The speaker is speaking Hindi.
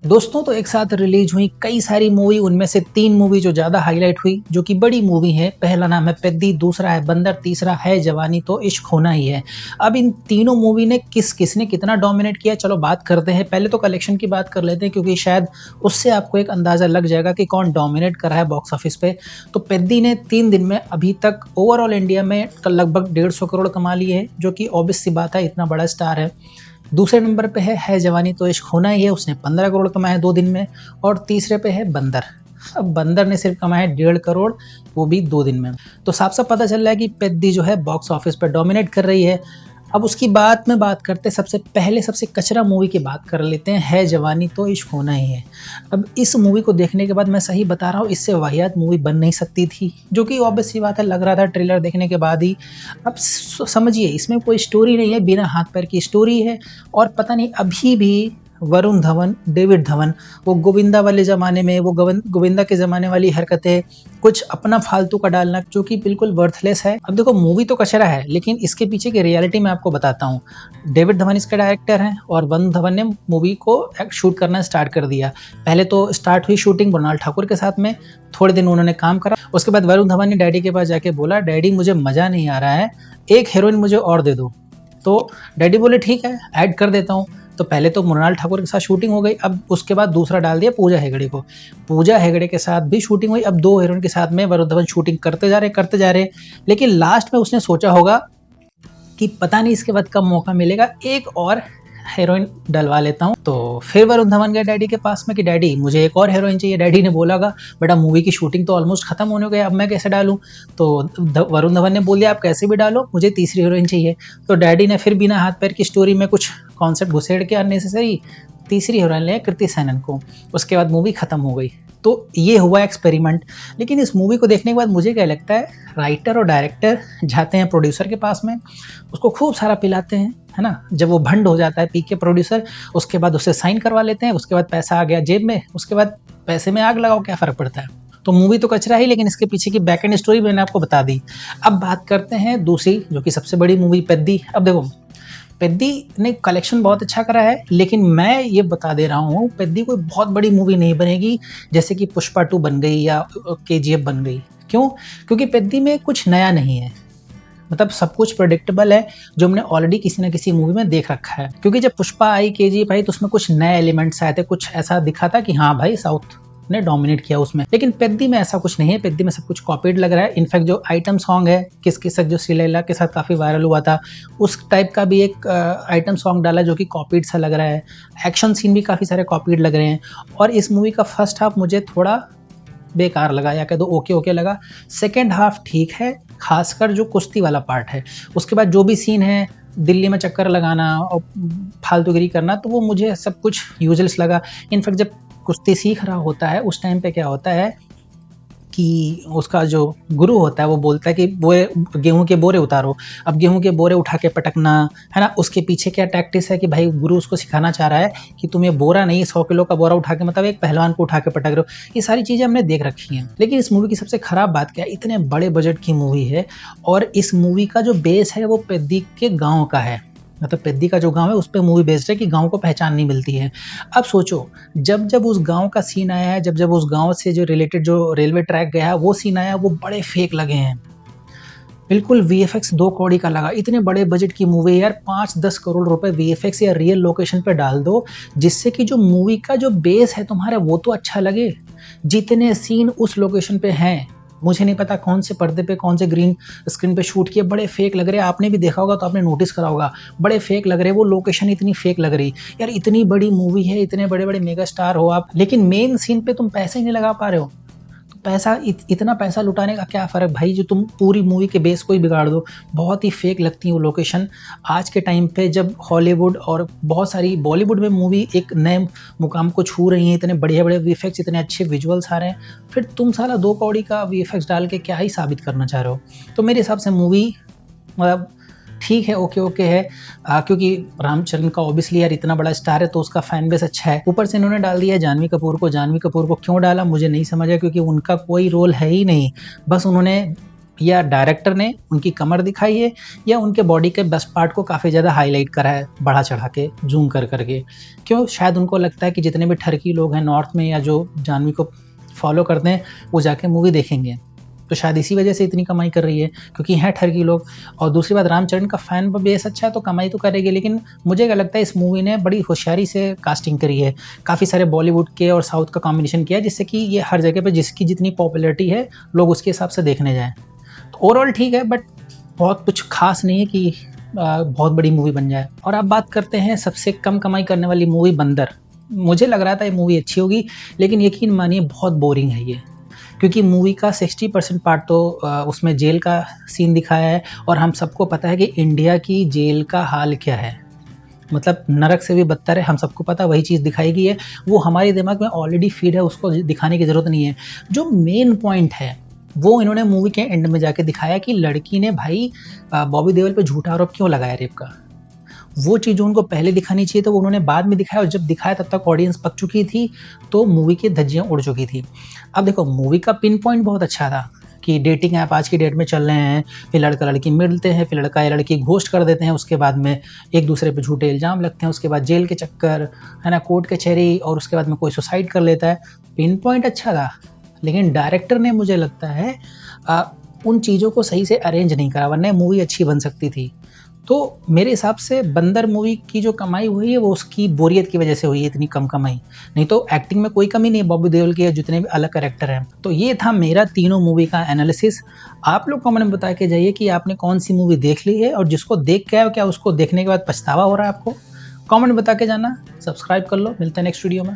दोस्तों तो एक साथ रिलीज हुई कई सारी मूवी, उनमें से 3 मूवी जो ज़्यादा हाईलाइट हुई, जो कि बड़ी मूवी है। पहला नाम है पेद्दी, दूसरा है बंदर, तीसरा है जवानी तो इश्क होना ही है। अब इन तीनों मूवी ने किसने कितना डोमिनेट किया, चलो बात करते हैं। पहले तो कलेक्शन की बात कर लेते हैं, क्योंकि शायद उससे आपको एक अंदाज़ा लग जाएगा कि कौन डोमिनेट कर रहा है बॉक्स ऑफिस पे। तो पेद्दी ने 3 दिन में अभी तक ओवरऑल इंडिया में लगभग 150 करोड़ कमा लिए है, जो कि ऑब्वियस सी बात है, इतना बड़ा स्टार है। दूसरे नंबर पे है जवानी तो इश्क होना ही है, उसने 15 करोड़ कमाए 2 दिन में। और तीसरे पे है बंदर। अब बंदर ने सिर्फ कमाए 1.5 करोड़, वो भी 2 दिन में। तो साफ साफ पता चल रहा है कि पेद्दी जो है बॉक्स ऑफिस पर डोमिनेट कर रही है। अब उसकी बात में बात करते, सबसे पहले सबसे कचरा मूवी की बात कर लेते हैं, है जवानी तो इश्क होना ही है। अब इस मूवी को देखने के बाद मैं सही बता रहा हूँ, इससे वाहियात मूवी बन नहीं सकती थी, जो कि ऑब्वियस सी बात है, लग रहा था ट्रेलर देखने के बाद ही। अब समझिए, इसमें कोई स्टोरी नहीं है, बिना हाथ पैर की स्टोरी है। और पता नहीं अभी भी वरुण धवन, डेविड धवन, वो गोविंदा वाले ज़माने में, वो गोविंदा के ज़माने वाली हरकतें, कुछ अपना फालतू का डालना, जो कि बिल्कुल वर्थलेस है। अब देखो, मूवी तो कचरा है, लेकिन इसके पीछे की रियलिटी मैं आपको बताता हूँ। डेविड धवन इसके डायरेक्टर हैं और वरुण धवन ने मूवी को शूट करना स्टार्ट कर दिया। पहले तो स्टार्ट हुई शूटिंग मृणाल ठाकुर के साथ में, थोड़े दिन उन्होंने काम करा। उसके बाद वरुण धवन ने डैडी के पास जाके बोला, डैडी मुझे मज़ा नहीं आ रहा है, एक हीरोइन मुझे और दे दो। तो डैडी बोले ठीक है, ऐड कर देता हूँ। तो पहले तो मृणाल ठाकुर के साथ शूटिंग हो गई, अब उसके बाद दूसरा डाल दिया पूजा हेगड़े को। पूजा हेगड़े के साथ भी शूटिंग हुई। अब 2 हीरोइन के साथ में वरुण धवन शूटिंग करते जा रहे। लेकिन लास्ट में उसने सोचा होगा कि पता नहीं इसके बाद कब मौका मिलेगा, एक और हीरोइन डलवा लेता हूँ। तो फिर वरुण धवन गए डैडी के पास में कि डैडी मुझे एक और हीरोइन चाहिए। डैडी ने बोलागा, बेटा मूवी की शूटिंग तो ऑलमोस्ट खत्म होने गई, अब मैं कैसे डालूं। तो वरुण धवन ने बोल दिया, आप कैसे भी डालो, मुझे तीसरी हीरोइन चाहिए। तो डैडी ने फिर बिना हाथ पैर की स्टोरी में कुछ कॉन्सेप्ट घुसेड़ के अननेसेसरी तीसरी हीरोइन ले कृति सैनन को। उसके बाद मूवी खत्म हो गई। तो ये हुआ एक्सपेरिमेंट। लेकिन इस मूवी को देखने के बाद मुझे क्या लगता है, राइटर और डायरेक्टर जाते हैं प्रोड्यूसर के पास में, उसको खूब सारा पिलाते हैं, है ना। जब वो भंड हो जाता है पी के प्रोड्यूसर, उसके बाद उससे साइन करवा लेते हैं, उसके बाद पैसा आ गया जेब में, उसके बाद पैसे में आग लगाओ, क्या फ़र्क पड़ता है। तो मूवी तो कचरा ही, लेकिन इसके पीछे की बैक एंड स्टोरी मैंने आपको बता दी। अब बात करते हैं दूसरी, जो कि सबसे बड़ी मूवी, पेद्दी। अब देखो, पेद्दी ने कलेक्शन बहुत अच्छा करा है, लेकिन मैं ये बता दे रहा हूँ, पेद्दी कोई बहुत बड़ी मूवी नहीं बनेगी, जैसे कि पुष्पा 2 बन गई या KGF बन गई। क्यों? क्योंकि पेद्दी में कुछ नया नहीं है, मतलब सब कुछ प्रेडिक्टेबल है, जो हमने ऑलरेडी किसी न किसी मूवी में देख रखा है। क्योंकि जब पुष्पा आई, KGF आई, तो उसमें कुछ नए एलिमेंट्स आए थे, कुछ ऐसा दिखा था कि हाँ भाई साउथ ने डोमिनेट किया उसमें। लेकिन पेद्दी में ऐसा कुछ नहीं है, पेद्दी में सब कुछ कॉपीड लग रहा है। इनफैक्ट जो आइटम सॉन्ग है किस किसक, जो श्रीलीला के साथ काफ़ी वायरल हुआ था, उस टाइप का भी एक आइटम सॉन्ग डाला, जो कि कॉपीड सा लग रहा है। एक्शन सीन भी काफ़ी सारे कॉपीड लग रहे हैं। और इस मूवी का फर्स्ट हाफ मुझे थोड़ा बेकार लगा, या कह दो ओके लगा। सेकेंड हाफ ठीक है, खासकर जो कुश्ती वाला पार्ट है। उसके बाद जो भी सीन है, दिल्ली में चक्कर लगाना और फालतूगिरी करना, तो वो मुझे सब कुछ यूजलेस लगा। इनफैक्ट जब कुश्ती सीख रहा होता है, उस टाइम पे क्या होता है कि उसका जो गुरु होता है वो बोलता है कि वो गेहूं के बोरे उतारो। अब गेहूं के बोरे उठा के पटकना, है ना, उसके पीछे क्या टैक्टिस है कि भाई गुरु उसको सिखाना चाह रहा है कि तुम ये बोरा नहीं, 100 किलो का बोरा उठा के, मतलब एक पहलवान को उठा के पटक रहे हो। ये सारी चीज़ें हमने देख रखी हैं। लेकिन इस मूवी की सबसे खराब बात क्या है, इतने बड़े बजट की मूवी है और इस मूवी का जो बेस है वो पेद्दी के गाँव का है। मतलब पेद्दी का जो गांव है उस पर मूवी बेस्ड है कि गांव को पहचान नहीं मिलती है। अब सोचो, जब उस गांव का सीन आया है, जब उस गांव से जो रिलेटेड जो रेलवे ट्रैक गया है वो सीन आया, वो बड़े फेक लगे हैं, बिल्कुल VFX 2 कौड़ी का लगा। इतने बड़े बजट की मूवी यार, 5-10 करोड़ रुपए VFX या रियल लोकेशन पे डाल दो, जिससे कि जो मूवी का जो बेस है तुम्हारा वो तो अच्छा लगे। जितने सीन उस लोकेशन पे हैं, मुझे नहीं पता कौन से पर्दे पे, कौन से ग्रीन स्क्रीन पे शूट किए, बड़े फेक लग रहे हैं। आपने भी देखा होगा तो आपने नोटिस करा होगा, बड़े फेक लग रहे हैं। वो लोकेशन इतनी फेक लग रही यार, इतनी बड़ी मूवी है, इतने बड़े बड़े मेगा स्टार हो आप, लेकिन मेन सीन पे तुम पैसे ही नहीं लगा पा रहे हो। तो पैसा इतना पैसा लुटाने का क्या फ़र्क भाई, जो तुम पूरी मूवी के बेस को ही बिगाड़ दो। बहुत ही फेक लगती है वो लोकेशन। आज के टाइम पे जब हॉलीवुड और बहुत सारी बॉलीवुड में मूवी एक नए मुकाम को छू रही हैं, इतने बढ़िया बड़े VFX, इतने अच्छे विजुअल्स आ रहे हैं, फिर तुम साला 2 कौड़ी का VFX डाल के क्या ही साबित करना चाह रहे हो। तो मेरे हिसाब से मूवी मतलब ठीक है, ओके है। क्योंकि रामचरण का ऑब्वियसली यार इतना बड़ा स्टार है तो उसका फैन बेस अच्छा है। ऊपर से इन्होंने डाल दिया जानवी कपूर को। जानवी कपूर को क्यों डाला मुझे नहीं समझ आया, क्योंकि उनका कोई रोल है ही नहीं। बस उन्होंने या डायरेक्टर ने उनकी कमर दिखाई है या उनके बॉडी के बेस्ट पार्ट को काफ़ी ज़्यादा हाईलाइट करा है, बढ़ा-चढ़ा के, ज़ूम कर के। क्यों? शायद उनको लगता है कि जितने भी ठरकी लोग हैं नॉर्थ में या जो जाह्नवी को फॉलो करते हैं, वो जाके मूवी देखेंगे। तो शायद इसी वजह से इतनी कमाई कर रही है, क्योंकि हैं ठरकी लोग। और दूसरी बात, रामचरण का फ़ैन बेस अच्छा है तो कमाई तो करेगी, लेकिन मुझे क्या लगता है इस मूवी ने बड़ी होशियारी से कास्टिंग करी है। काफ़ी सारे बॉलीवुड के और साउथ का कॉम्बिनेशन किया है, जिससे कि ये हर जगह पे जिसकी जितनी पॉपुलैरिटी है, लोग उसके हिसाब से देखने जाएँ। तो ओवरऑल ठीक है, बट बहुत कुछ ख़ास नहीं है कि बहुत बड़ी मूवी बन जाए। और अब बात करते हैं सबसे कम कमाई करने वाली मूवी, बंदर। मुझे लग रहा था ये मूवी अच्छी होगी, लेकिन यकीन मानिए बहुत बोरिंग है ये। क्योंकि मूवी का 60% पार्ट तो उसमें जेल का सीन दिखाया है, और हम सबको पता है कि इंडिया की जेल का हाल क्या है। मतलब नरक से भी बदतर है, हम सबको पता है, वही चीज़ दिखाई गई है। वो हमारे दिमाग में ऑलरेडी फीड है, उसको दिखाने की ज़रूरत नहीं है। जो मेन पॉइंट है, वो इन्होंने मूवी के एंड में जाके दिखाया कि लड़की ने भाई बॉबी देओल पे झूठा आरोप क्यों लगाया रेप का। वो चीज़ जो उनको पहले दिखानी चाहिए था, वो उन्होंने बाद में दिखाया, और जब दिखाया तब तक ऑडियंस पक चुकी थी, तो मूवी की धज्जियाँ उड़ चुकी थी। अब देखो, मूवी का पिन पॉइंट बहुत अच्छा था कि डेटिंग ऐप आज की डेट में चल रहे हैं, फिर लड़का-लड़की मिलते हैं, फिर लड़का या लड़की घोस्ट कर देते हैं, उसके बाद में एक-दूसरे पे झूठे इल्ज़ाम लगते हैं, उसके बाद जेल के चक्कर, है ना, कोर्ट कचहरी, और उसके बाद में कोई सुसाइड कर लेता है। पिन पॉइंट अच्छा था, लेकिन डायरेक्टर ने, मुझे लगता है, उन चीज़ों को सही से अरेंज नहीं करा, वरना मूवी अच्छी बन सकती थी। तो मेरे हिसाब से बंदर मूवी की जो कमाई हुई है, वो उसकी बोरियत की वजह से हुई है, इतनी कम कमाई। नहीं तो एक्टिंग में कोई कमी नहीं है बॉबी देओल की या जितने भी अलग कैरेक्टर हैं। तो ये था मेरा तीनों मूवी का एनालिसिस। आप लोग कमेंट में बता के जाइए कि आपने कौन-सी मूवी देख ली है, और जिसको देख के आए हो, क्या उसको देखने के बाद पछतावा हो रहा है आपको? कमेंट में बता के जाना। सब्सक्राइब कर लो, मिलते हैं नेक्स्ट वीडियो में।